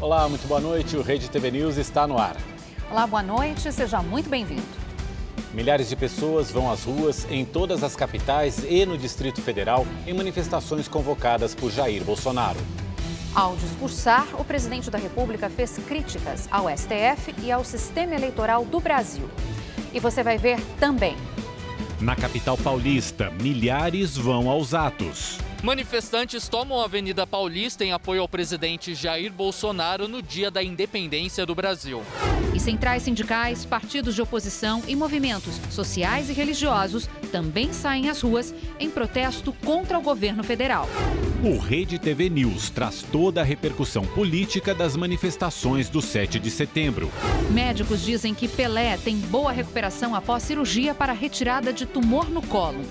Olá, muito boa noite. O Rede TV News está no ar. Olá, boa noite. Seja muito bem-vindo. Milhares de pessoas vão às ruas em todas as capitais e no Distrito Federal em manifestações convocadas por Jair Bolsonaro. Ao discursar, o presidente da República fez críticas ao STF e ao sistema eleitoral do Brasil. E você vai ver também. Na capital paulista, milhares vão aos atos. Manifestantes tomam a Avenida Paulista em apoio ao presidente Jair Bolsonaro no dia da independência do Brasil. E centrais sindicais, partidos de oposição e movimentos sociais e religiosos também saem às ruas em protesto contra o governo federal. O Rede TV News traz toda a repercussão política das manifestações do 7 de setembro. Médicos dizem que Pelé tem boa recuperação após cirurgia para retirada de tumor no colo.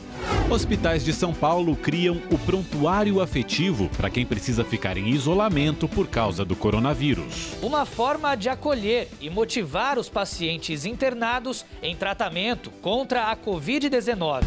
Hospitais de São Paulo criam o prontuário afetivo para quem precisa ficar em isolamento por causa do coronavírus. Uma forma de acolher e motivar os pacientes internados em tratamento contra a Covid-19.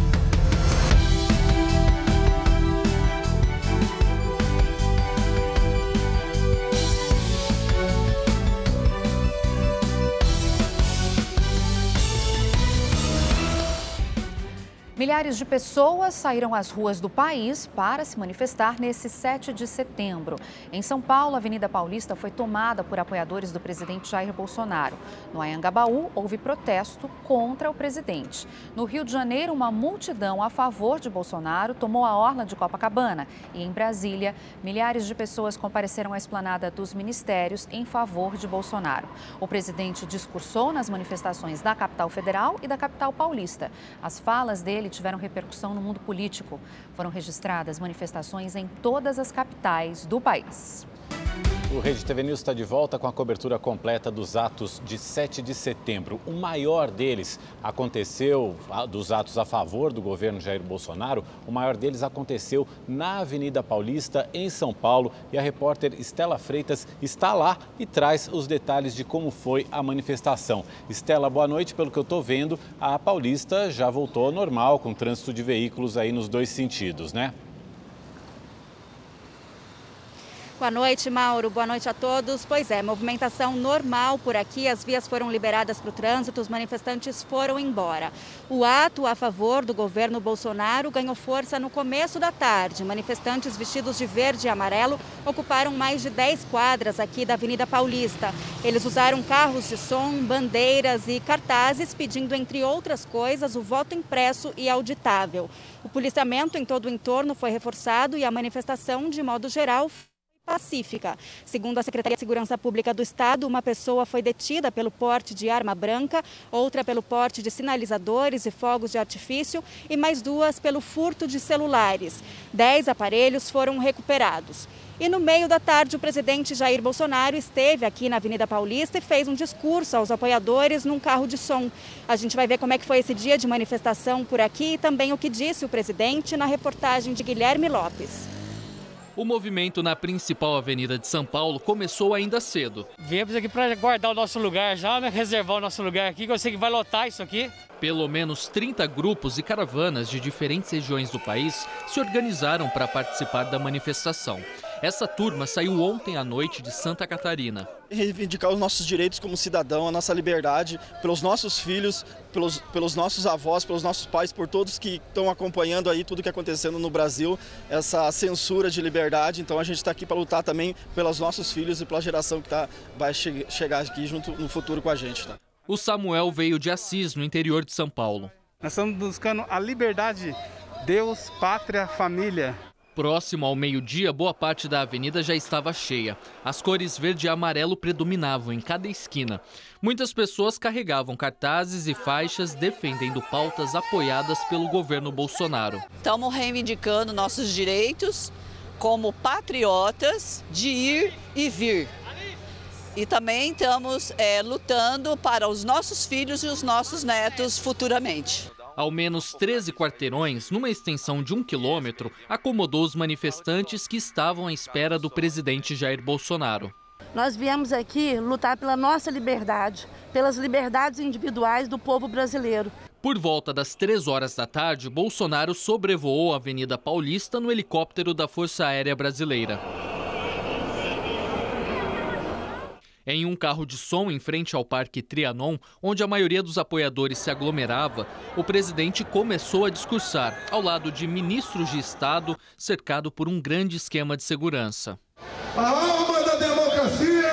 Milhares de pessoas saíram às ruas do país para se manifestar nesse 7 de setembro. Em São Paulo, a Avenida Paulista foi tomada por apoiadores do presidente Jair Bolsonaro. No Anhangabaú, houve protesto contra o presidente. No Rio de Janeiro, uma multidão a favor de Bolsonaro tomou a orla de Copacabana. E em Brasília, milhares de pessoas compareceram à esplanada dos ministérios em favor de Bolsonaro. O presidente discursou nas manifestações da capital federal e da capital paulista. As falas dele tiveram repercussão no mundo político. Foram registradas manifestações em todas as capitais do país. O Rede TV News está de volta com a cobertura completa dos atos de 7 de setembro. O maior deles aconteceu, dos atos a favor do governo Jair Bolsonaro, o maior deles aconteceu na Avenida Paulista, em São Paulo. E a repórter Estela Freitas está lá e traz os detalhes de como foi a manifestação. Estela, boa noite. Pelo que eu estou vendo, a Paulista já voltou ao normal, com trânsito de veículos aí nos dois sentidos, né? Boa noite, Mauro. Boa noite a todos. Pois é, movimentação normal por aqui. As vias foram liberadas para o trânsito, os manifestantes foram embora. O ato a favor do governo Bolsonaro ganhou força no começo da tarde. Manifestantes vestidos de verde e amarelo ocuparam mais de 10 quadras aqui da Avenida Paulista. Eles usaram carros de som, bandeiras e cartazes pedindo, entre outras coisas, o voto impresso e auditável. O policiamento em todo o entorno foi reforçado e a manifestação, de modo geral, pacífica. Segundo a Secretaria de Segurança Pública do Estado, uma pessoa foi detida pelo porte de arma branca, outra pelo porte de sinalizadores e fogos de artifício e mais duas pelo furto de celulares. 10 aparelhos foram recuperados. E no meio da tarde, o presidente Jair Bolsonaro esteve aqui na Avenida Paulista e fez um discurso aos apoiadores num carro de som. A gente vai ver como é que foi esse dia de manifestação por aqui e também o que disse o presidente na reportagem de Guilherme Lopes. O movimento na principal avenida de São Paulo começou ainda cedo. Viemos aqui para guardar o nosso lugar já, né? Reservar o nosso lugar aqui, que eu sei que vai lotar isso aqui. Pelo menos 30 grupos e caravanas de diferentes regiões do país se organizaram para participar da manifestação. Essa turma saiu ontem à noite de Santa Catarina. Reivindicar os nossos direitos como cidadão, a nossa liberdade, pelos nossos filhos, pelos nossos avós, pelos nossos pais, por todos que estão acompanhando aí tudo que está acontecendo no Brasil, essa censura de liberdade. Então a gente está aqui para lutar também pelos nossos filhos e pela geração que vai chegar aqui junto no futuro com a gente. Tá? O Samuel veio de Assis, no interior de São Paulo. Nós estamos buscando a liberdade, Deus, pátria, família. Próximo ao meio-dia, boa parte da avenida já estava cheia. As cores verde e amarelo predominavam em cada esquina. Muitas pessoas carregavam cartazes e faixas defendendo pautas apoiadas pelo governo Bolsonaro. Estamos reivindicando nossos direitos como patriotas de ir e vir. E também estamos lutando para os nossos filhos e os nossos netos futuramente. Ao menos 13 quarteirões, numa extensão de 1 quilômetro, acomodou os manifestantes que estavam à espera do presidente Jair Bolsonaro. Nós viemos aqui lutar pela nossa liberdade, pelas liberdades individuais do povo brasileiro. Por volta das 3 horas da tarde, Bolsonaro sobrevoou a Avenida Paulista no helicóptero da Força Aérea Brasileira. Em um carro de som em frente ao Parque Trianon, onde a maioria dos apoiadores se aglomerava, o presidente começou a discursar, ao lado de ministros de Estado, cercado por um grande esquema de segurança. A alma da democracia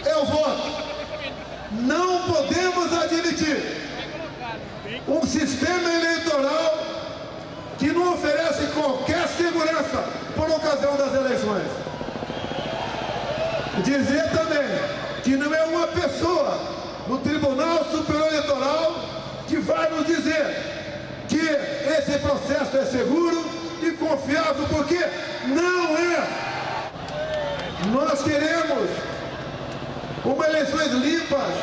é o voto. Não podemos admitir um sistema eleitoral que não oferece qualquer segurança por ocasião das eleições. Dizer também que não é uma pessoa no Tribunal Superior Eleitoral que vai nos dizer que esse processo é seguro e confiável, porque não é. Nós queremos uma eleições limpas,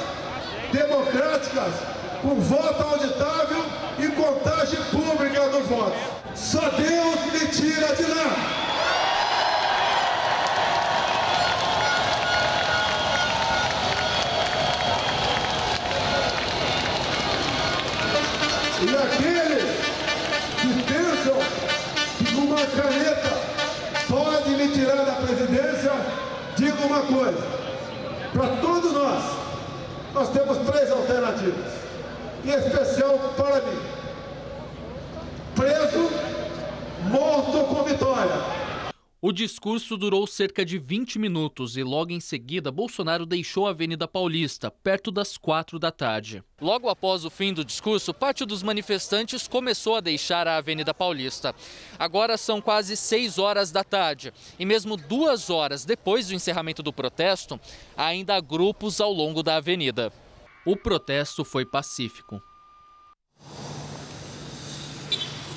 democráticas, com voto auditável e contagem pública dos votos. Só Deus me tira de lá. E aqueles que pensam que com uma caneta pode me tirar da presidência, digo uma coisa, para todos nós temos 3 alternativas, em especial para mim: preso, morto ou com vitória. O discurso durou cerca de 20 minutos e logo em seguida Bolsonaro deixou a Avenida Paulista, perto das 4 da tarde. Logo após o fim do discurso, parte dos manifestantes começou a deixar a Avenida Paulista. Agora são quase 6 horas da tarde e mesmo 2 horas depois do encerramento do protesto, ainda há grupos ao longo da avenida. O protesto foi pacífico.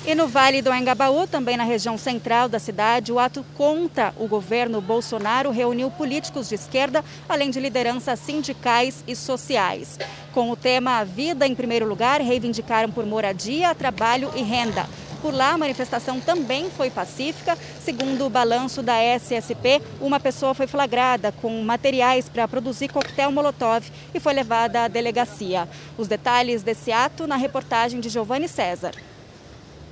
E no Vale do Anhangabaú, também na região central da cidade, o ato contra o governo Bolsonaro reuniu políticos de esquerda, além de lideranças sindicais e sociais. Com o tema Vida em Primeiro Lugar, reivindicaram por moradia, trabalho e renda. Por lá, a manifestação também foi pacífica. Segundo o balanço da SSP, uma pessoa foi flagrada com materiais para produzir coquetel Molotov e foi levada à delegacia. Os detalhes desse ato na reportagem de Giovanni César.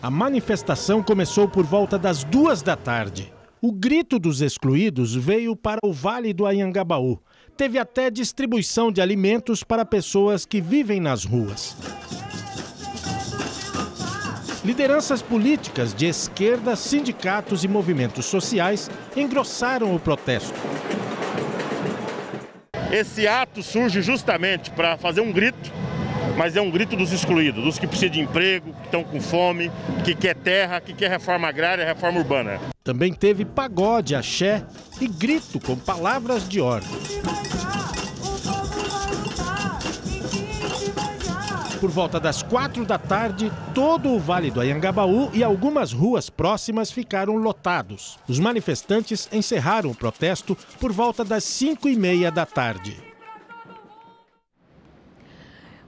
A manifestação começou por volta das 2 da tarde. O grito dos excluídos veio para o Vale do Anhangabaú. Teve até distribuição de alimentos para pessoas que vivem nas ruas. Lideranças políticas de esquerda, sindicatos e movimentos sociais engrossaram o protesto. Esse ato surge justamente para fazer um grito, mas é um grito dos excluídos, dos que precisam de emprego, que estão com fome, que quer terra, que quer reforma agrária, reforma urbana. Também teve pagode, axé e grito com palavras de ordem. Por volta das 4 da tarde, todo o Vale do Anhangabaú e algumas ruas próximas ficaram lotados. Os manifestantes encerraram o protesto por volta das 5h30 da tarde.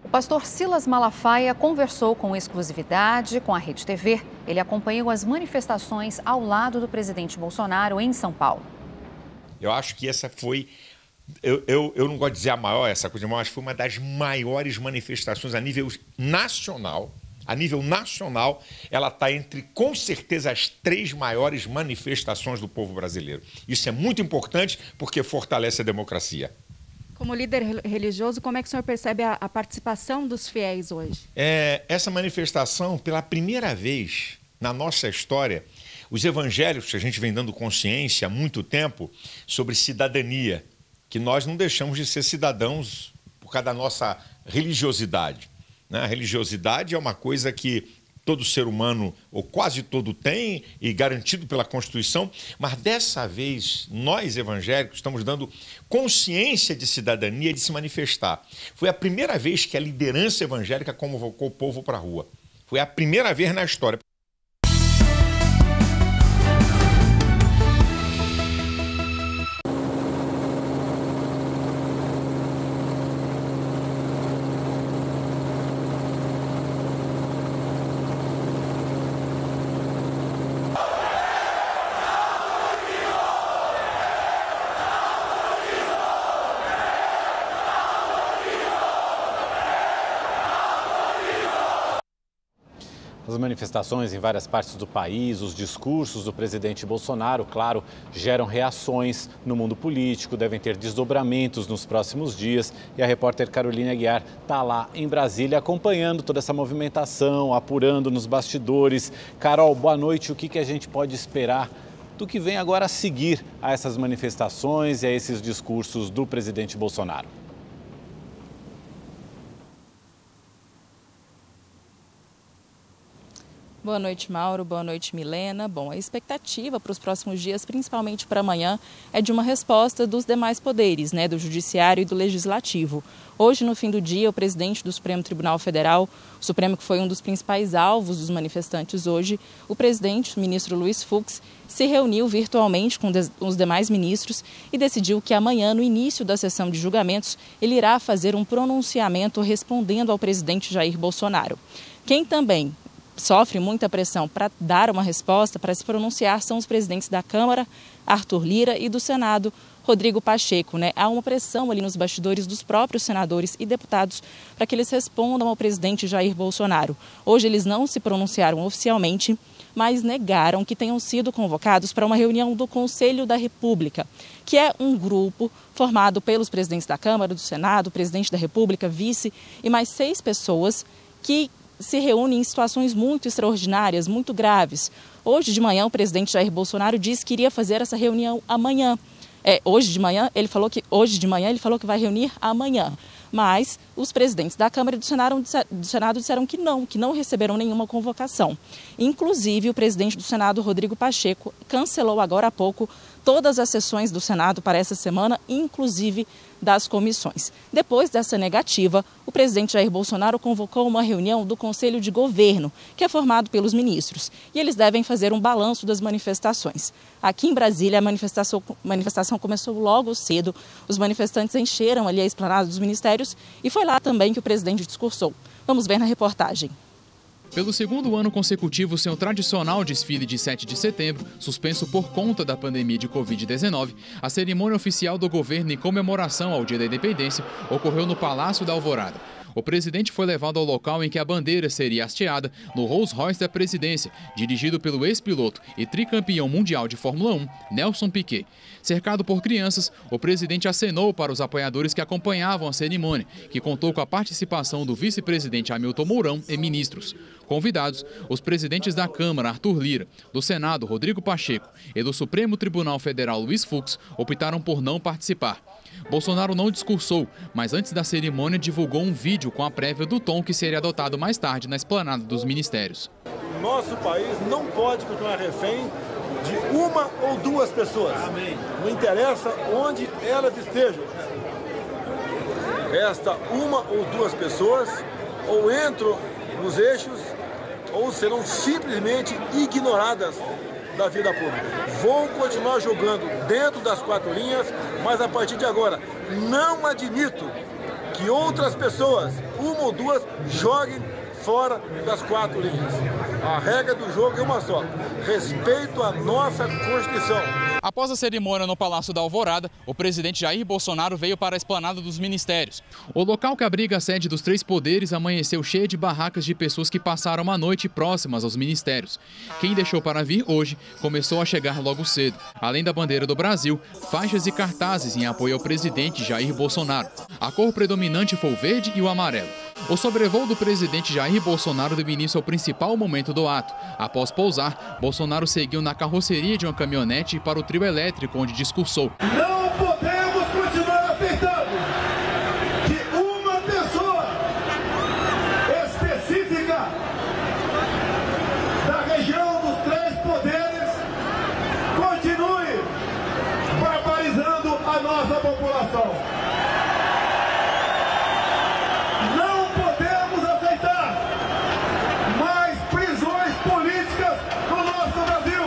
O pastor Silas Malafaia conversou com exclusividade com a Rede TV. Ele acompanhou as manifestações ao lado do presidente Bolsonaro em São Paulo. Eu acho que essa foi, eu não gosto de dizer a maior, essa coisa, mas foi uma das maiores manifestações a nível nacional. A nível nacional, ela está entre, com certeza, as 3 maiores manifestações do povo brasileiro. Isso é muito importante porque fortalece a democracia. Como líder religioso, como é que o senhor percebe a participação dos fiéis hoje? Essa manifestação, pela primeira vez na nossa história, os evangélicos, a gente vem dando consciência há muito tempo sobre cidadania, que nós não deixamos de ser cidadãos por causa da nossa religiosidade. Né? A religiosidade é uma coisa que todo ser humano, ou quase todo, tem, e garantido pela Constituição, mas dessa vez, nós evangélicos estamos dando consciência de cidadania e de se manifestar. Foi a primeira vez que a liderança evangélica convocou o povo para a rua. Foi a primeira vez na história. As manifestações em várias partes do país, os discursos do presidente Bolsonaro, claro, geram reações no mundo político, devem ter desdobramentos nos próximos dias. E a repórter Carolina Aguiar está lá em Brasília acompanhando toda essa movimentação, apurando nos bastidores. Carol, boa noite. O que a gente pode esperar do que vem agora a seguir a essas manifestações e a esses discursos do presidente Bolsonaro? Boa noite, Mauro. Boa noite, Milena. Bom, a expectativa para os próximos dias, principalmente para amanhã, é de uma resposta dos demais poderes, do Judiciário e do Legislativo. Hoje, no fim do dia, o presidente do Supremo Tribunal Federal, o Supremo que foi um dos principais alvos dos manifestantes hoje, o presidente, o ministro Luiz Fux, se reuniu virtualmente com os demais ministros e decidiu que amanhã, no início da sessão de julgamentos, ele irá fazer um pronunciamento respondendo ao presidente Jair Bolsonaro. Quem também sofre muita pressão para dar uma resposta, para se pronunciar, são os presidentes da Câmara, Arthur Lira, e do Senado, Rodrigo Pacheco. Há uma pressão ali nos bastidores dos próprios senadores e deputados para que eles respondam ao presidente Jair Bolsonaro. Hoje eles não se pronunciaram oficialmente, mas negaram que tenham sido convocados para uma reunião do Conselho da República, que é um grupo formado pelos presidentes da Câmara, do Senado, presidente da República, vice e mais 6 pessoas que se reúnem em situações muito extraordinárias, muito graves. Hoje de manhã, o presidente Jair Bolsonaro disse que iria fazer essa reunião amanhã. Hoje de manhã ele falou que vai reunir amanhã. Mas os presidentes da Câmara e do Senado disseram que não receberam nenhuma convocação. Inclusive, o presidente do Senado, Rodrigo Pacheco, cancelou agora há pouco todas as sessões do Senado para essa semana, inclusive das comissões. Depois dessa negativa, o presidente Jair Bolsonaro convocou uma reunião do Conselho de Governo, que é formado pelos ministros, e eles devem fazer um balanço das manifestações. Aqui em Brasília, a manifestação começou logo cedo, os manifestantes encheram ali a esplanada dos ministérios e foi lá também que o presidente discursou. Vamos ver na reportagem. Pelo segundo ano consecutivo, seu tradicional desfile de 7 de setembro, suspenso por conta da pandemia de Covid-19, a cerimônia oficial do governo em comemoração ao Dia da Independência ocorreu no Palácio da Alvorada. O presidente foi levado ao local em que a bandeira seria hasteada no Rolls-Royce da presidência, dirigido pelo ex-piloto e tricampeão mundial de Fórmula 1, Nelson Piquet. Cercado por crianças, o presidente acenou para os apoiadores que acompanhavam a cerimônia, que contou com a participação do vice-presidente Hamilton Mourão e ministros. Convidados, os presidentes da Câmara, Arthur Lira, do Senado, Rodrigo Pacheco, e do Supremo Tribunal Federal, Luiz Fux, optaram por não participar. Bolsonaro não discursou, mas antes da cerimônia divulgou um vídeo com a prévia do tom que seria adotado mais tarde na esplanada dos ministérios. Nosso país não pode continuar refém de uma ou duas pessoas. Não interessa onde elas estejam. Resta uma ou duas pessoas ou entram nos eixos ou serão simplesmente ignoradas da vida pública. Vou continuar jogando dentro das 4 linhas, mas a partir de agora não admito que outras pessoas, uma ou duas, joguem fora das 4 linhas. A regra do jogo é uma só: respeito à nossa Constituição. Após a cerimônia no Palácio da Alvorada, o presidente Jair Bolsonaro veio para a esplanada dos ministérios. O local que abriga a sede dos 3 poderes amanheceu cheio de barracas de pessoas que passaram a noite próximas aos ministérios. Quem deixou para vir hoje começou a chegar logo cedo. Além da bandeira do Brasil, faixas e cartazes em apoio ao presidente Jair Bolsonaro. A cor predominante foi o verde e o amarelo. O sobrevoo do presidente Jair Bolsonaro deu início ao principal momento do ato. Após pousar, Bolsonaro seguiu na carroceria de uma caminhonete para o trio elétrico, onde discursou. Não podemos continuar aceitando que uma pessoa específica da região dos 3 poderes continue barbarizando a nossa população. Não podemos aceitar mais prisões políticas no nosso Brasil.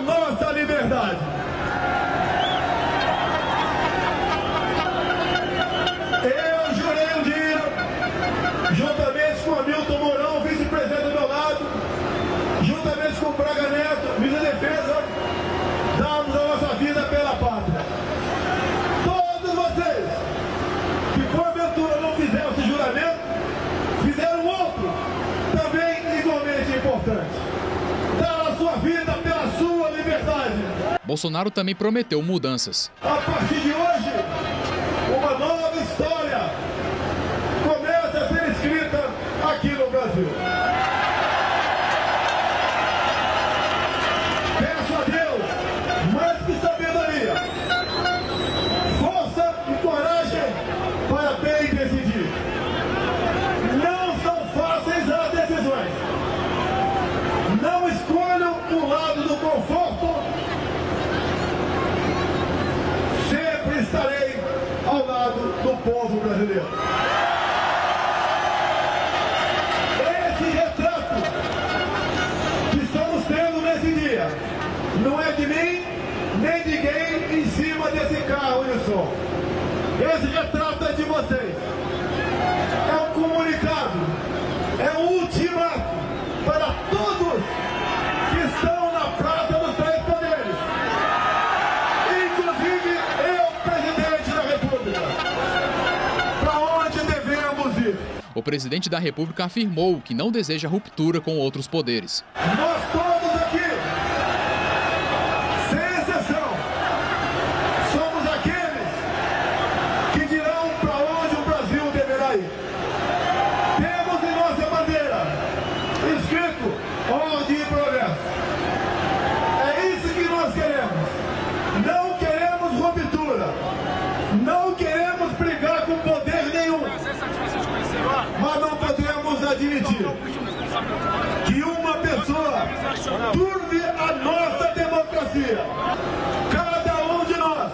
nossa liberdade. Eu jurei um dia, juntamente com Hamilton Mourão, vice-presidente do meu lado, juntamente com o Braga Neto, ministro da Defesa, darmos a nossa vida pela pátria. Todos vocês que porventura não fizeram esse juramento, fizeram outro, também igualmente importante. Dar a sua vida pela sua liberdade. Bolsonaro também prometeu mudanças. A partir de hoje, uma nova história começa a ser escrita aqui no Brasil. Peço a Deus, mais que sabedoria, força e coragem para bem decidir. Não são fáceis as decisões. Não escolham o lado do conforto. Sempre estarei ao lado do povo brasileiro. Esse retrato que estamos tendo nesse dia não é de mim, nem de ninguém em cima desse carro de som. Esse retrato é de vocês. É um comunicado, é um ultimato para todos que estão na Praça dos Três Poderes, inclusive eu, presidente da República. Para onde devemos ir? O presidente da República afirmou que não deseja ruptura com outros poderes. Nós todos aqui, sem exceção, somos aqueles que dirão para onde o Brasil deverá ir. Temos em nossa bandeira escrito ordem e progresso. É isso que nós queremos. Não queremos ruptura. Não queremos brigar com poder nenhum. Mas não podemos admitir que uma pessoa turve a nossa democracia. Cada um de nós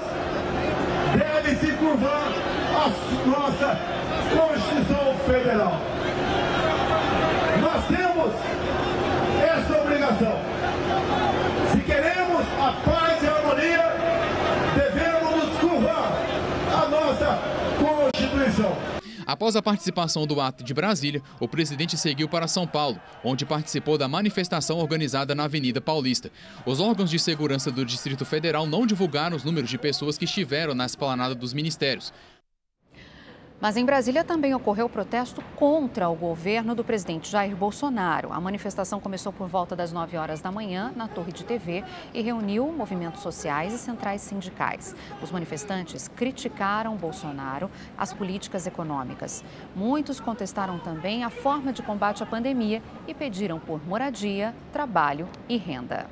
deve se curvar à nossa Constituição Federal. Nós temos essa obrigação. Se queremos a paz e a harmonia, devemos nos curvar à nossa Constituição. Após a participação do ato de Brasília, o presidente seguiu para São Paulo, onde participou da manifestação organizada na Avenida Paulista. Os órgãos de segurança do Distrito Federal não divulgaram os números de pessoas que estiveram na esplanada dos ministérios. Mas em Brasília também ocorreu protesto contra o governo do presidente Jair Bolsonaro. A manifestação começou por volta das 9 horas da manhã na Torre de TV e reuniu movimentos sociais e centrais sindicais. Os manifestantes criticaram Bolsonaro, as políticas econômicas. Muitos contestaram também a forma de combate à pandemia e pediram por moradia, trabalho e renda.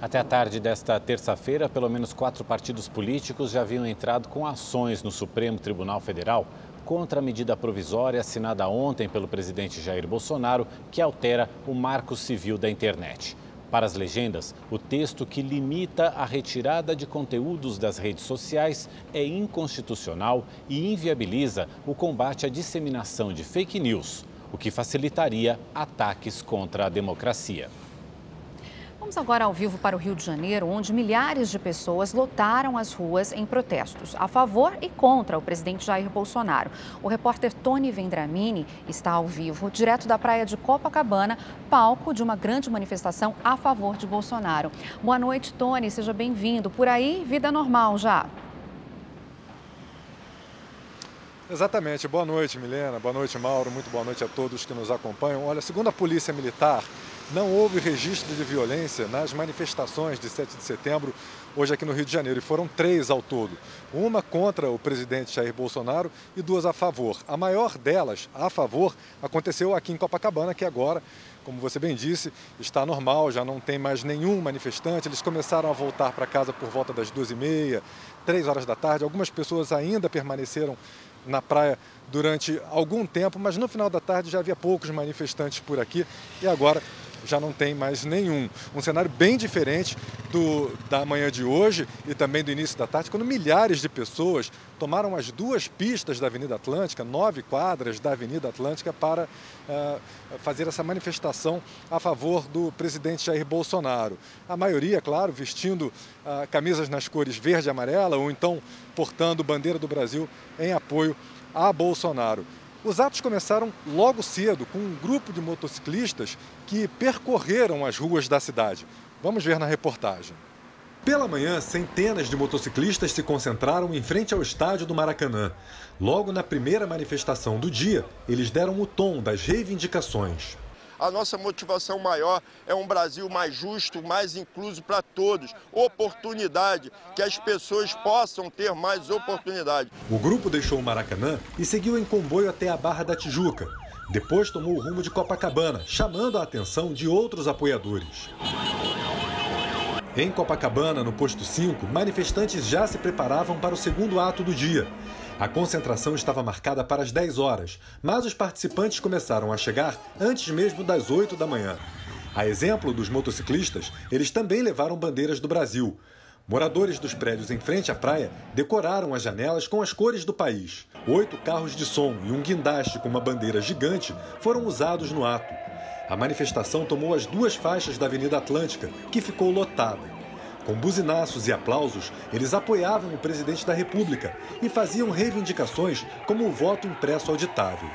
Até a tarde desta terça-feira, pelo menos 4 partidos políticos já haviam entrado com ações no Supremo Tribunal Federal contra a medida provisória assinada ontem pelo presidente Jair Bolsonaro, que altera o Marco Civil da internet. Para as legendas, o texto que limita a retirada de conteúdos das redes sociais é inconstitucional e inviabiliza o combate à disseminação de fake news, o que facilitaria ataques contra a democracia. Vamos agora ao vivo para o Rio de Janeiro, onde milhares de pessoas lotaram as ruas em protestos a favor e contra o presidente Jair Bolsonaro. O repórter Tony Vendramini está ao vivo, direto da praia de Copacabana, palco de uma grande manifestação a favor de Bolsonaro. Boa noite, Tony, seja bem-vindo. Por aí, vida normal já. Exatamente. Boa noite, Milena. Boa noite, Mauro. Muito boa noite a todos que nos acompanham. Olha, segundo a Polícia Militar, não houve registro de violência nas manifestações de 7 de setembro, hoje aqui no Rio de Janeiro. E foram 3 ao todo. Uma contra o presidente Jair Bolsonaro e 2 a favor. A maior delas, a favor, aconteceu aqui em Copacabana, que agora, como você bem disse, está normal, já não tem mais nenhum manifestante. Eles começaram a voltar para casa por volta das 2h30, 3 horas da tarde. Algumas pessoas ainda permaneceram na praia durante algum tempo, mas no final da tarde já havia poucos manifestantes por aqui e agora já não tem mais nenhum. Um cenário bem diferente da manhã de hoje e também do início da tarde, quando milhares de pessoas tomaram as 2 pistas da Avenida Atlântica, 9 quadras da Avenida Atlântica, para fazer essa manifestação a favor do presidente Jair Bolsonaro. A maioria, claro, vestindo camisas nas cores verde e amarela ou então portando bandeira do Brasil em apoio a Bolsonaro. Os atos começaram logo cedo, com um grupo de motociclistas que percorreram as ruas da cidade. Vamos ver na reportagem. Pela manhã, centenas de motociclistas se concentraram em frente ao estádio do Maracanã. Logo na primeira manifestação do dia, eles deram o tom das reivindicações. A nossa motivação maior é um Brasil mais justo, mais incluso para todos. Oportunidade, que as pessoas possam ter mais oportunidade. O grupo deixou o Maracanã e seguiu em comboio até a Barra da Tijuca. Depois tomou o rumo de Copacabana, chamando a atenção de outros apoiadores. Em Copacabana, no posto 5, manifestantes já se preparavam para o segundo ato do dia. A concentração estava marcada para as 10 horas, mas os participantes começaram a chegar antes mesmo das 8 da manhã. A exemplo dos motociclistas, eles também levaram bandeiras do Brasil. Moradores dos prédios em frente à praia decoraram as janelas com as cores do país. 8 carros de som e um guindaste com uma bandeira gigante foram usados no ato. A manifestação tomou as 2 faixas da Avenida Atlântica, que ficou lotada. Com buzinaços e aplausos, eles apoiavam o presidente da República e faziam reivindicações como o voto impresso auditável.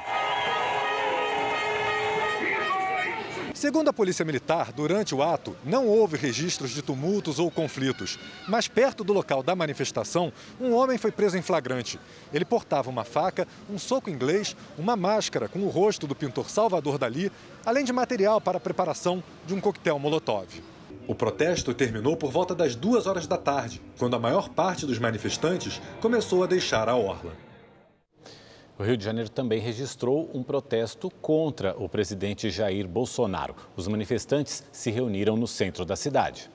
Segundo a Polícia Militar, durante o ato, não houve registros de tumultos ou conflitos. Mas perto do local da manifestação, um homem foi preso em flagrante. Ele portava uma faca, um soco inglês, uma máscara com o rosto do pintor Salvador Dalí, além de material para a preparação de um coquetel Molotov. O protesto terminou por volta das 2 horas da tarde, quando a maior parte dos manifestantes começou a deixar a orla. O Rio de Janeiro também registrou um protesto contra o presidente Jair Bolsonaro. Os manifestantes se reuniram no centro da cidade.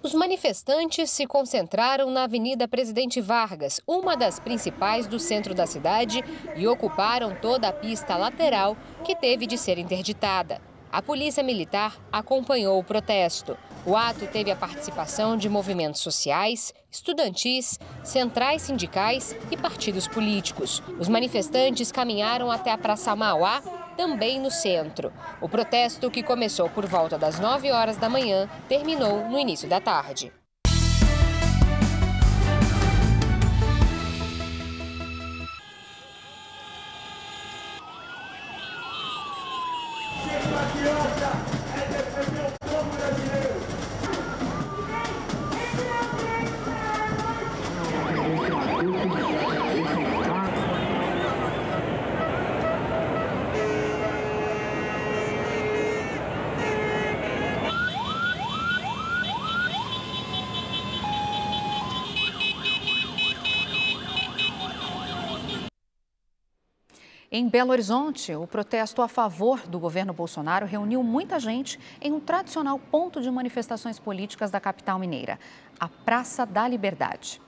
Os manifestantes se concentraram na Avenida Presidente Vargas, uma das principais do centro da cidade, e ocuparam toda a pista lateral, que teve de ser interditada. A Polícia Militar acompanhou o protesto. O ato teve a participação de movimentos sociais, estudantis, centrais sindicais e partidos políticos. Os manifestantes caminharam até a Praça Mauá, também no centro. O protesto, que começou por volta das 9 horas da manhã, terminou no início da tarde. Em Belo Horizonte, o protesto a favor do governo Bolsonaro reuniu muita gente em um tradicional ponto de manifestações políticas da capital mineira, a Praça da Liberdade.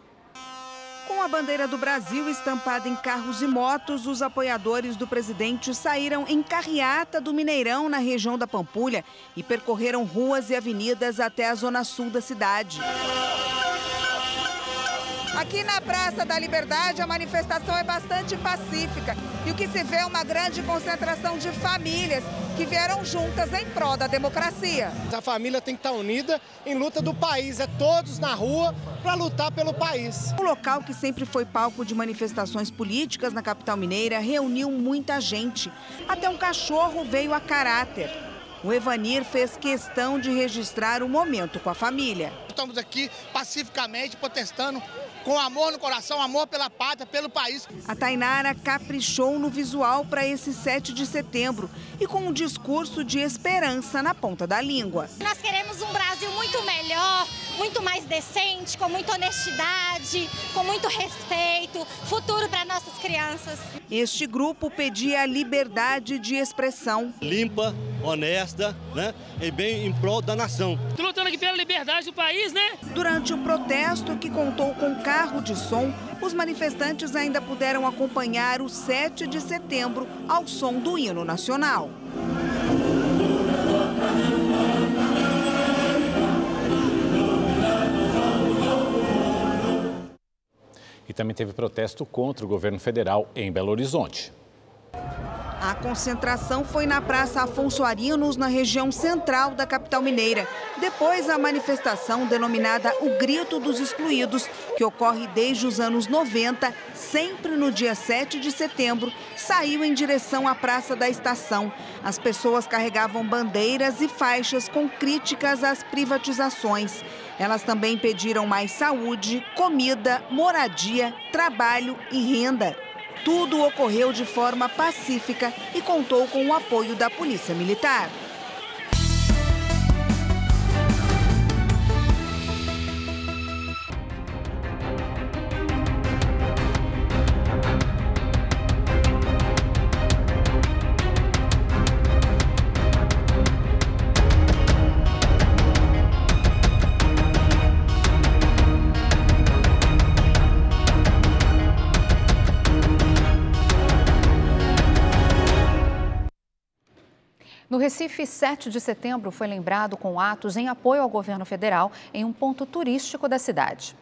Com a bandeira do Brasil estampada em carros e motos, os apoiadores do presidente saíram em carreata do Mineirão, na região da Pampulha, e percorreram ruas e avenidas até a zona sul da cidade. Aqui na Praça da Liberdade, a manifestação é bastante pacífica e o que se vê é uma grande concentração de famílias que vieram juntas em prol da democracia. A família tem que estar unida em luta do país, é todos na rua para lutar pelo país. O local, que sempre foi palco de manifestações políticas na capital mineira, reuniu muita gente. Até um cachorro veio a caráter. O Evanir fez questão de registrar o momento com a família. Estamos aqui pacificamente protestando, com amor no coração, amor pela pátria, pelo país. A Tainara caprichou no visual para esse 7 de setembro e com um discurso de esperança na ponta da língua. Nós queremos um Brasil muito melhor, muito mais decente, com muita honestidade, com muito respeito, futuro para nossas crianças. Este grupo pedia liberdade de expressão. Limpa, honesta, né? E bem em prol da nação. Estou lutando aqui pela liberdade do país, né? Durante o protesto, que contou com carro de som, os manifestantes ainda puderam acompanhar o 7 de setembro ao som do hino nacional. E também teve protesto contra o governo federal em Belo Horizonte. A concentração foi na Praça Afonso Arinos, na região central da capital mineira. Depois, a manifestação, denominada O Grito dos Excluídos, que ocorre desde os anos 90, sempre no dia 7 de setembro, saiu em direção à Praça da Estação. As pessoas carregavam bandeiras e faixas com críticas às privatizações. Elas também pediram mais saúde, comida, moradia, trabalho e renda. Tudo ocorreu de forma pacífica e contou com o apoio da Polícia Militar. No Recife, 7 de setembro foi lembrado com atos em apoio ao governo federal em um ponto turístico da cidade.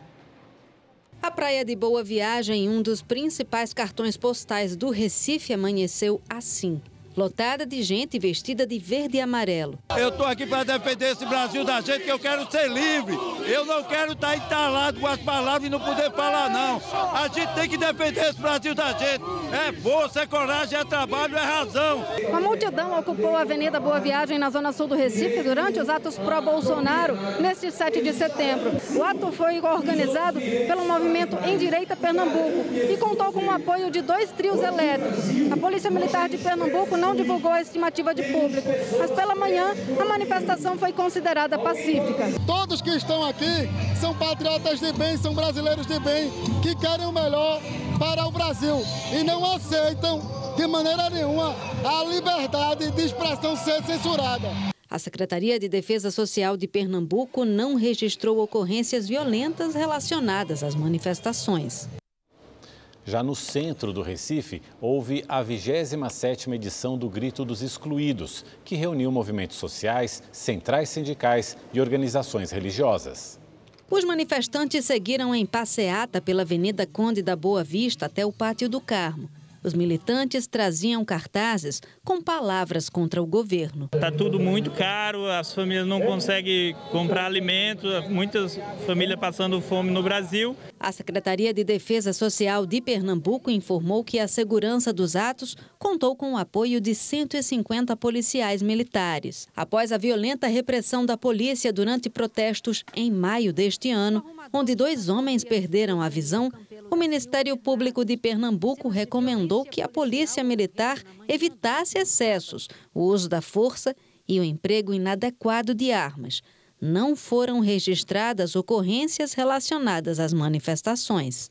A Praia de Boa Viagem, um dos principais cartões postais do Recife, amanheceu assim. Lotada de gente vestida de verde e amarelo. Eu estou aqui para defender esse Brasil da gente, que eu quero ser livre. Eu não quero estar entalado com as palavras e não poder falar, não. A gente tem que defender esse Brasil da gente. É força, é coragem, é trabalho, é razão. Uma multidão ocupou a Avenida Boa Viagem, na zona sul do Recife, durante os atos pró-Bolsonaro, neste 7 de setembro. O ato foi organizado pelo movimento Em Direita Pernambuco e contou com o apoio de 2 trios elétricos. A Polícia Militar de Pernambuco não divulgou a estimativa de público, mas pela manhã a manifestação foi considerada pacífica. Todos que estão aqui são patriotas de bem, são brasileiros de bem, que querem o melhor para o Brasil e não aceitam de maneira nenhuma a liberdade de expressão ser censurada. A Secretaria de Defesa Social de Pernambuco não registrou ocorrências violentas relacionadas às manifestações. Já no centro do Recife, houve a 27ª edição do Grito dos Excluídos, que reuniu movimentos sociais, centrais sindicais e organizações religiosas. Os manifestantes seguiram em passeata pela Avenida Conde da Boa Vista até o Pátio do Carmo. Os militantes traziam cartazes com palavras contra o governo. Está tudo muito caro, as famílias não conseguem comprar alimentos, muitas famílias passando fome no Brasil. A Secretaria de Defesa Social de Pernambuco informou que a segurança dos atos contou com o apoio de 150 policiais militares. Após a violenta repressão da polícia durante protestos em maio deste ano, onde 2 homens perderam a visão, o Ministério Público de Pernambuco recomendou que a Polícia Militar evitasse excessos, o uso da força e o emprego inadequado de armas. Não foram registradas ocorrências relacionadas às manifestações.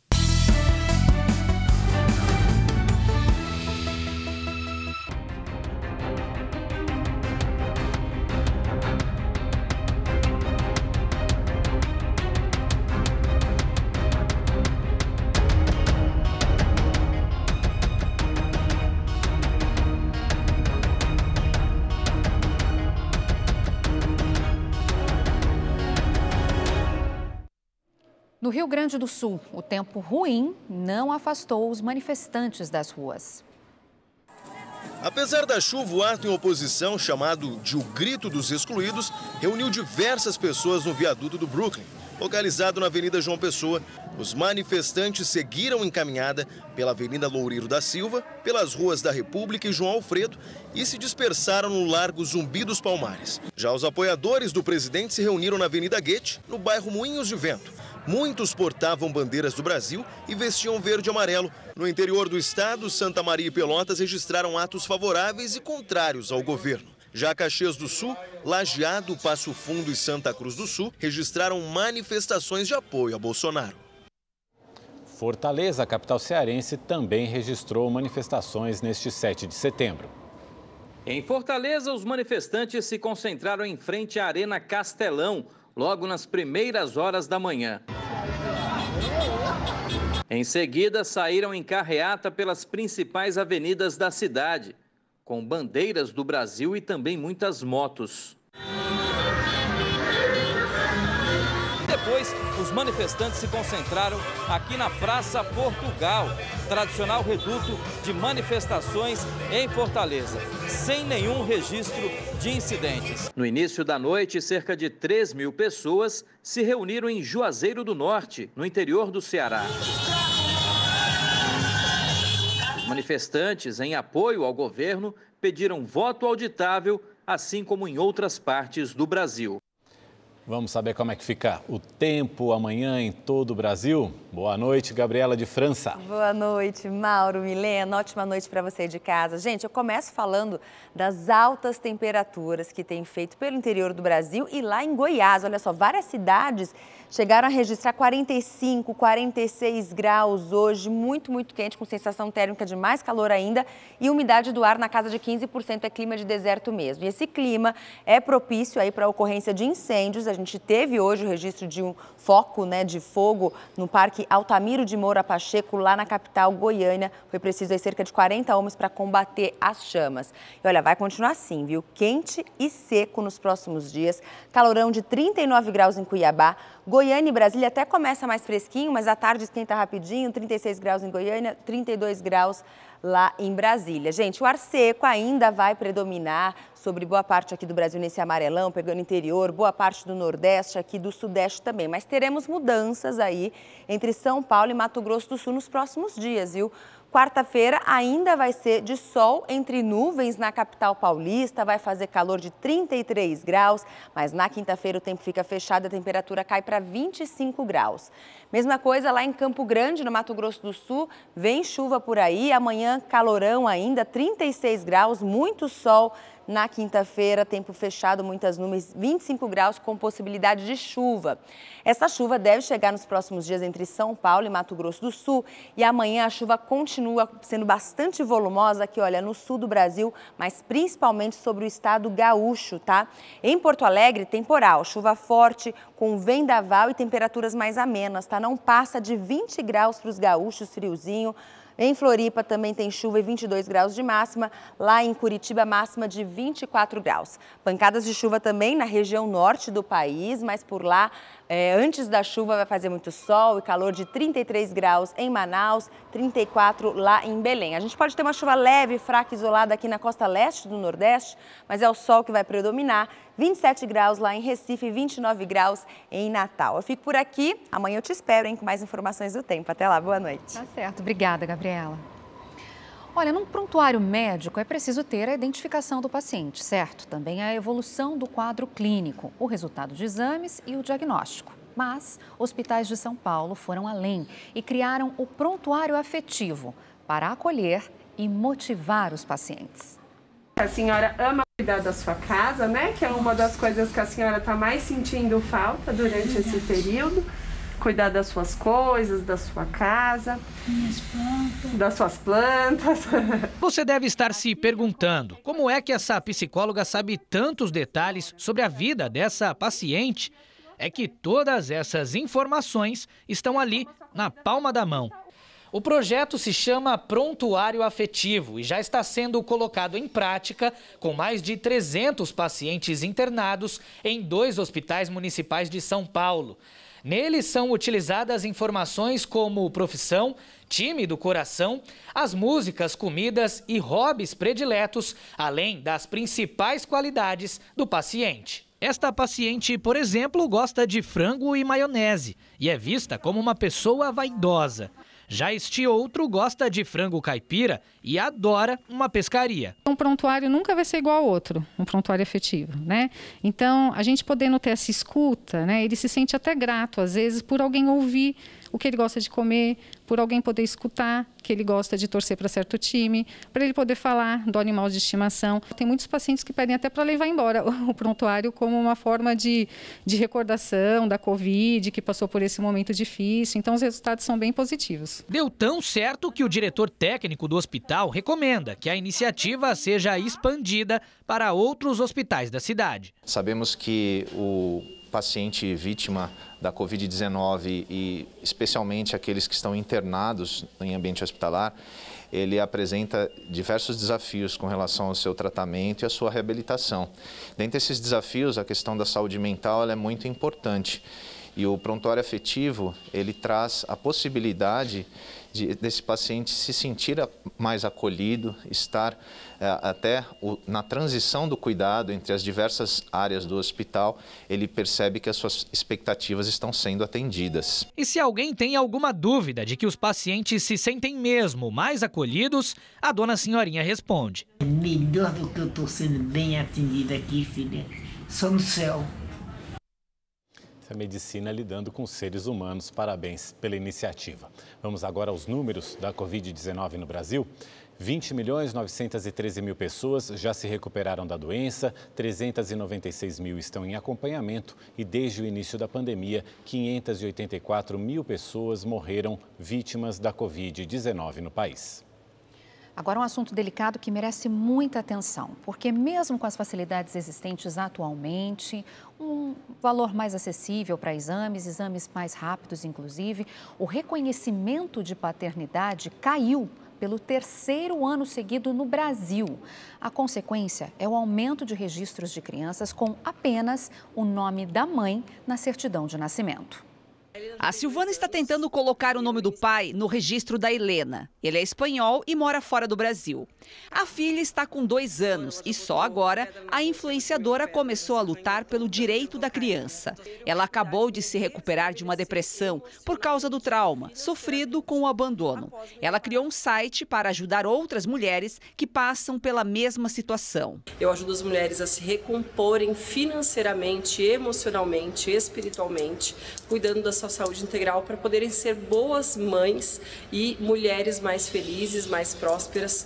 No Rio Grande do Sul, o tempo ruim não afastou os manifestantes das ruas. Apesar da chuva, o ato em oposição, chamado de O Grito dos Excluídos, reuniu diversas pessoas no viaduto do Brooklyn. Localizado na Avenida João Pessoa, os manifestantes seguiram em caminhada pela Avenida Loureiro da Silva, pelas ruas da República e João Alfredo e se dispersaram no Largo Zumbi dos Palmares. Já os apoiadores do presidente se reuniram na Avenida Goethe, no bairro Moinhos de Vento. Muitos portavam bandeiras do Brasil e vestiam verde e amarelo. No interior do estado, Santa Maria e Pelotas registraram atos favoráveis e contrários ao governo. Já Caxias do Sul, Lajeado, Passo Fundo e Santa Cruz do Sul registraram manifestações de apoio a Bolsonaro. Fortaleza, a capital cearense, também registrou manifestações neste 7 de setembro. Em Fortaleza, os manifestantes se concentraram em frente à Arena Castelão, logo nas primeiras horas da manhã. Em seguida, saíram em carreata pelas principais avenidas da cidade, com bandeiras do Brasil e também muitas motos. Depois, os manifestantes se concentraram aqui na Praça Portugal, tradicional reduto de manifestações em Fortaleza, sem nenhum registro de incidentes. No início da noite, cerca de 3.000 pessoas se reuniram em Juazeiro do Norte, no interior do Ceará. Os manifestantes, em apoio ao governo, pediram voto auditável, assim como em outras partes do Brasil. Vamos saber como é que fica o tempo amanhã em todo o Brasil? Boa noite, Gabriela de França. Boa noite, Mauro, Milena. Ótima noite para você de casa. Gente, eu começo falando das altas temperaturas que tem feito pelo interior do Brasil e lá em Goiás. Olha só, várias cidades chegaram a registrar 45, 46 graus hoje, muito quente, com sensação térmica de mais calor ainda e umidade do ar na casa de 15%, é clima de deserto mesmo. E esse clima é propício aí para a ocorrência de incêndios. A gente teve hoje o registro de um foco, de fogo no Parque Altamiro de Moura Pacheco, lá na capital Goiânia. Foi preciso aí cerca de 40 homens para combater as chamas. E olha, vai continuar assim, viu? Quente e seco nos próximos dias. Calorão de 39 graus em Cuiabá. Goiânia e Brasília até começa mais fresquinho, mas à tarde esquenta rapidinho, 36 graus em Goiânia, 32 graus lá em Brasília. Gente, o ar seco ainda vai predominar sobre boa parte aqui do Brasil nesse amarelão, pegando interior, boa parte do Nordeste, aqui do Sudeste também. Mas teremos mudanças aí entre São Paulo e Mato Grosso do Sul nos próximos dias, viu? Quarta-feira ainda vai ser de sol entre nuvens na capital paulista, vai fazer calor de 33 graus, mas na quinta-feira o tempo fica fechado, a temperatura cai para 25 graus. Mesma coisa lá em Campo Grande, no Mato Grosso do Sul, vem chuva por aí, amanhã calorão ainda, 36 graus, muito sol. Na quinta-feira, tempo fechado, muitas nuvens, 25 graus com possibilidade de chuva. Essa chuva deve chegar nos próximos dias entre São Paulo e Mato Grosso do Sul. E amanhã a chuva continua sendo bastante volumosa aqui, olha, no sul do Brasil, mas principalmente sobre o estado gaúcho, tá? Em Porto Alegre, temporal, chuva forte, com vendaval e temperaturas mais amenas, tá? Não passa de 20 graus para os gaúchos, friozinho. Em Floripa também tem chuva e 22 graus de máxima. Lá em Curitiba, máxima de 24 graus. Pancadas de chuva também na região norte do país, mas por lá, antes da chuva, vai fazer muito sol e calor de 33 graus em Manaus, 34 lá em Belém. A gente pode ter uma chuva leve, fraca, isolada aqui na costa leste do Nordeste, mas é o sol que vai predominar. 27 graus lá em Recife, 29 graus em Natal. Eu fico por aqui, amanhã eu te espero, hein, com mais informações do tempo. Até lá, boa noite. Tá certo, obrigada, Gabriela. Olha, num prontuário médico é preciso ter a identificação do paciente, certo? Também a evolução do quadro clínico, o resultado de exames e o diagnóstico. Mas hospitais de São Paulo foram além e criaram o prontuário afetivo para acolher e motivar os pacientes. A senhora ama cuidar da sua casa, né? Que é uma das coisas que a senhora está mais sentindo falta durante esse período. Cuidar das suas coisas, da sua casa, das suas plantas. Você deve estar se perguntando como é que essa psicóloga sabe tantos detalhes sobre a vida dessa paciente. É que todas essas informações estão ali na palma da mão. O projeto se chama Prontuário Afetivo e já está sendo colocado em prática com mais de 300 pacientes internados em 2 hospitais municipais de São Paulo. Neles são utilizadas informações como profissão, time do coração, as músicas, comidas e hobbies prediletos, além das principais qualidades do paciente. Esta paciente, por exemplo, gosta de frango e maionese e é vista como uma pessoa vaidosa. Já este outro gosta de frango caipira e adora uma pescaria. Um prontuário nunca vai ser igual ao outro, um prontuário efetivo, né? Então, a gente podendo ter essa escuta, né? Ele se sente até grato, às vezes, por alguém ouvir o que ele gosta de comer, por alguém poder escutar que ele gosta de torcer para certo time, para ele poder falar do animal de estimação. Tem muitos pacientes que pedem até para levar embora o prontuário como uma forma de recordação da Covid, que passou por esse momento difícil. Então, os resultados são bem positivos. Deu tão certo que o diretor técnico do hospital recomenda que a iniciativa seja expandida para outros hospitais da cidade. Sabemos que o paciente vítima da Covid-19 e especialmente aqueles que estão internados em ambiente hospitalar, ele apresenta diversos desafios com relação ao seu tratamento e à sua reabilitação. Dentre esses desafios, a questão da saúde mental ela é muito importante. E o prontuário afetivo, ele traz a possibilidade desse paciente se sentir mais acolhido, estar até na transição do cuidado entre as diversas áreas do hospital, ele percebe que as suas expectativas estão sendo atendidas. E se alguém tem alguma dúvida de que os pacientes se sentem mesmo mais acolhidos, a dona Senhorinha responde. É melhor do que eu estou sendo bem atendida aqui, filha, só no céu. A medicina lidando com seres humanos. Parabéns pela iniciativa. Vamos agora aos números da Covid-19 no Brasil. 20.913.000 pessoas já se recuperaram da doença, 396 mil estão em acompanhamento e desde o início da pandemia, 584 mil pessoas morreram vítimas da Covid-19 no país. Agora, um assunto delicado que merece muita atenção, porque mesmo com as facilidades existentes atualmente, um valor mais acessível para exames mais rápidos, inclusive, o reconhecimento de paternidade caiu pelo 3º ano seguido no Brasil. A consequência é o aumento de registros de crianças com apenas o nome da mãe na certidão de nascimento. A Silvana está tentando colocar o nome do pai no registro da Helena. Ele é espanhol e mora fora do Brasil. A filha está com 2 anos e só agora a influenciadora começou a lutar pelo direito da criança. Ela acabou de se recuperar de uma depressão por causa do trauma sofrido com o abandono. Ela criou um site para ajudar outras mulheres que passam pela mesma situação. Eu ajudo as mulheres a se recomporem financeiramente, emocionalmente, espiritualmente, cuidando da sua saúde integral para poderem ser boas mães e mulheres mais felizes, mais prósperas.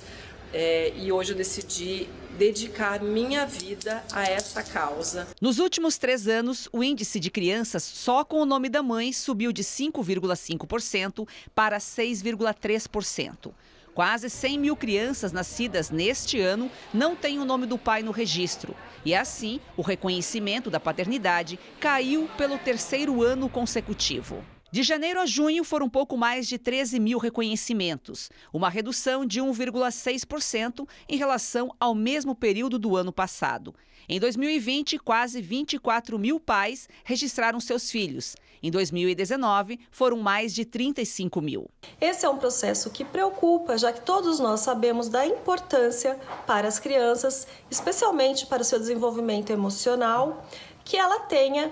E hoje eu decidi dedicar minha vida a essa causa. Nos últimos 3 anos, o índice de crianças só com o nome da mãe subiu de 5,5% para 6,3%. Quase 100 mil crianças nascidas neste ano não têm o nome do pai no registro. E assim, o reconhecimento da paternidade caiu pelo 3º ano consecutivo. De janeiro a junho foram pouco mais de 13 mil reconhecimentos, uma redução de 1,6% em relação ao mesmo período do ano passado. Em 2020, quase 24 mil pais registraram seus filhos. Em 2019, foram mais de 35 mil. Esse é um processo que preocupa, já que todos nós sabemos da importância para as crianças, especialmente para o seu desenvolvimento emocional, que ela tenha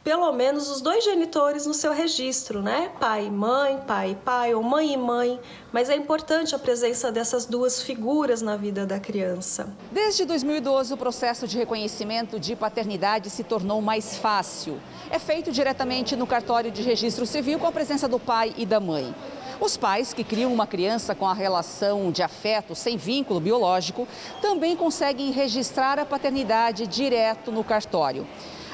pelo menos os 2 genitores no seu registro, né? Pai e pai, ou mãe e mãe. Mas é importante a presença dessas 2 figuras na vida da criança. Desde 2012, o processo de reconhecimento de paternidade se tornou mais fácil. É feito diretamente no cartório de registro civil com a presença do pai e da mãe. Os pais que criam uma criança com a relação de afeto sem vínculo biológico também conseguem registrar a paternidade direto no cartório.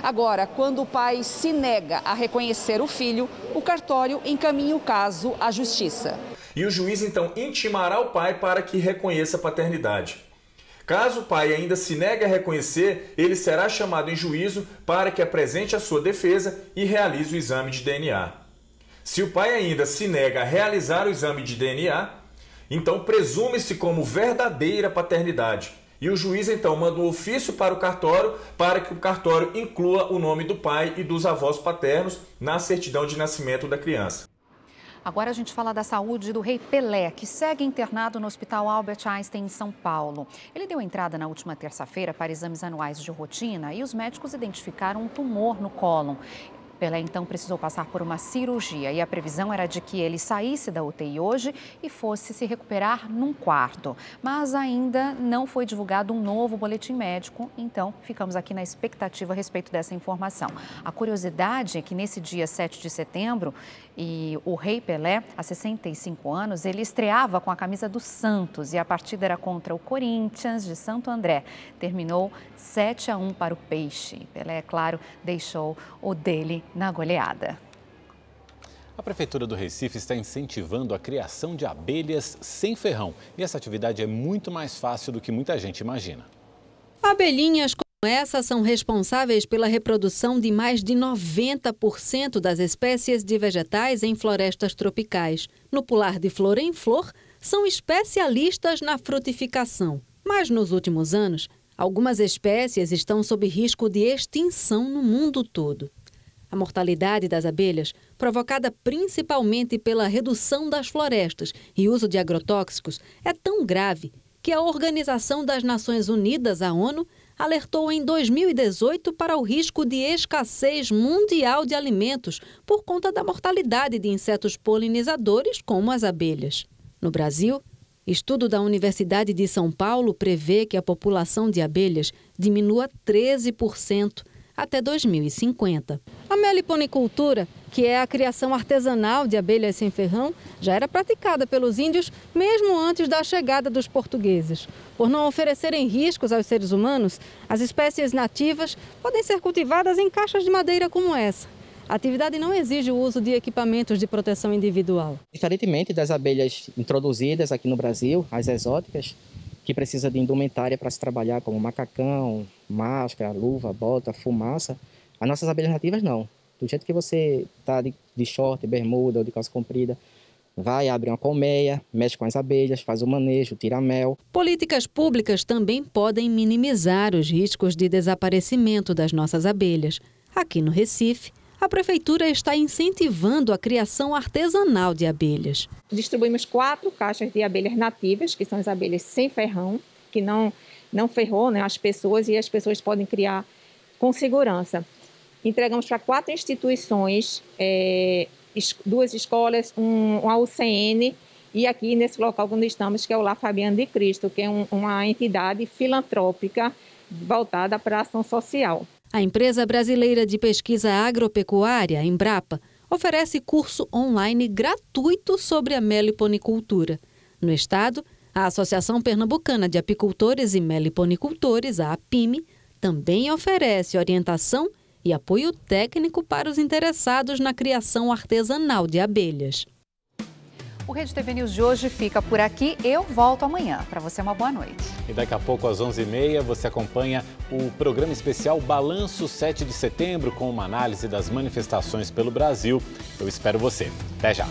Agora, quando o pai se nega a reconhecer o filho, o cartório encaminha o caso à justiça. E o juiz, então, intimará o pai para que reconheça a paternidade. Caso o pai ainda se negue a reconhecer, ele será chamado em juízo para que apresente a sua defesa e realize o exame de DNA. Se o pai ainda se nega a realizar o exame de DNA, então presume-se como verdadeira paternidade E o juiz, então, manda um ofício para o cartório para que o cartório inclua o nome do pai e dos avós paternos na certidão de nascimento da criança. Agora a gente fala da saúde do rei Pelé, que segue internado no Hospital Albert Einstein, em São Paulo. Ele deu entrada na última terça-feira para exames anuais de rotina e os médicos identificaram um tumor no cólon. Pelé, então, precisou passar por uma cirurgia e a previsão era de que ele saísse da UTI hoje e fosse se recuperar num quarto. Mas ainda não foi divulgado um novo boletim médico, então ficamos aqui na expectativa a respeito dessa informação. A curiosidade é que nesse dia 7 de setembro, o rei Pelé, há 65 anos, ele estreava com a camisa do Santos e a partida era contra o Corinthians de Santo André. Terminou 7-1 para o Peixe. Pelé, é claro, deixou o dele na goleada. A Prefeitura do Recife está incentivando a criação de abelhas sem ferrão. E essa atividade é muito mais fácil do que muita gente imagina. Abelhinhas como essa são responsáveis pela reprodução de mais de 90% das espécies de vegetais em florestas tropicais. No pular de flor em flor, são especialistas na frutificação. Mas nos últimos anos, algumas espécies estão sob risco de extinção no mundo todo. A mortalidade das abelhas, provocada principalmente pela redução das florestas e uso de agrotóxicos, é tão grave que a Organização das Nações Unidas, a ONU, alertou em 2018 para o risco de escassez mundial de alimentos por conta da mortalidade de insetos polinizadores como as abelhas. No Brasil, estudo da Universidade de São Paulo prevê que a população de abelhas diminua 13% até 2050. A meliponicultura, que é a criação artesanal de abelhas sem ferrão, já era praticada pelos índios mesmo antes da chegada dos portugueses. Por não oferecerem riscos aos seres humanos, as espécies nativas podem ser cultivadas em caixas de madeira como essa. A atividade não exige o uso de equipamentos de proteção individual. Diferentemente das abelhas introduzidas aqui no Brasil, as exóticas, que precisa de indumentária para se trabalhar, como macacão, máscara, luva, bota, fumaça, as nossas abelhas nativas não. Do jeito que você está de short, bermuda ou de calça comprida, vai, abre uma colmeia, mexe com as abelhas, faz o manejo, tira mel. Políticas públicas também podem minimizar os riscos de desaparecimento das nossas abelhas. Aqui no Recife, a Prefeitura está incentivando a criação artesanal de abelhas. Distribuímos 4 caixas de abelhas nativas, que são as abelhas sem ferrão, que não ferrou, né, as pessoas, e as pessoas podem criar com segurança. Entregamos para 4 instituições, 2 escolas, uma UCN e aqui nesse local onde estamos, que é o Lar Fabiano de Cristo, que é uma entidade filantrópica voltada para a ação social. A Empresa Brasileira de Pesquisa Agropecuária, Embrapa, oferece curso online gratuito sobre a meliponicultura. No estado, a Associação Pernambucana de Apicultores e Meliponicultores, a APIME, também oferece orientação e apoio técnico para os interessados na criação artesanal de abelhas. O Rede TV News de hoje fica por aqui. Eu volto amanhã. Para você, uma boa noite. E daqui a pouco, às 11h30, você acompanha o programa especial Balanço 7 de Setembro, com uma análise das manifestações pelo Brasil. Eu espero você. Até já.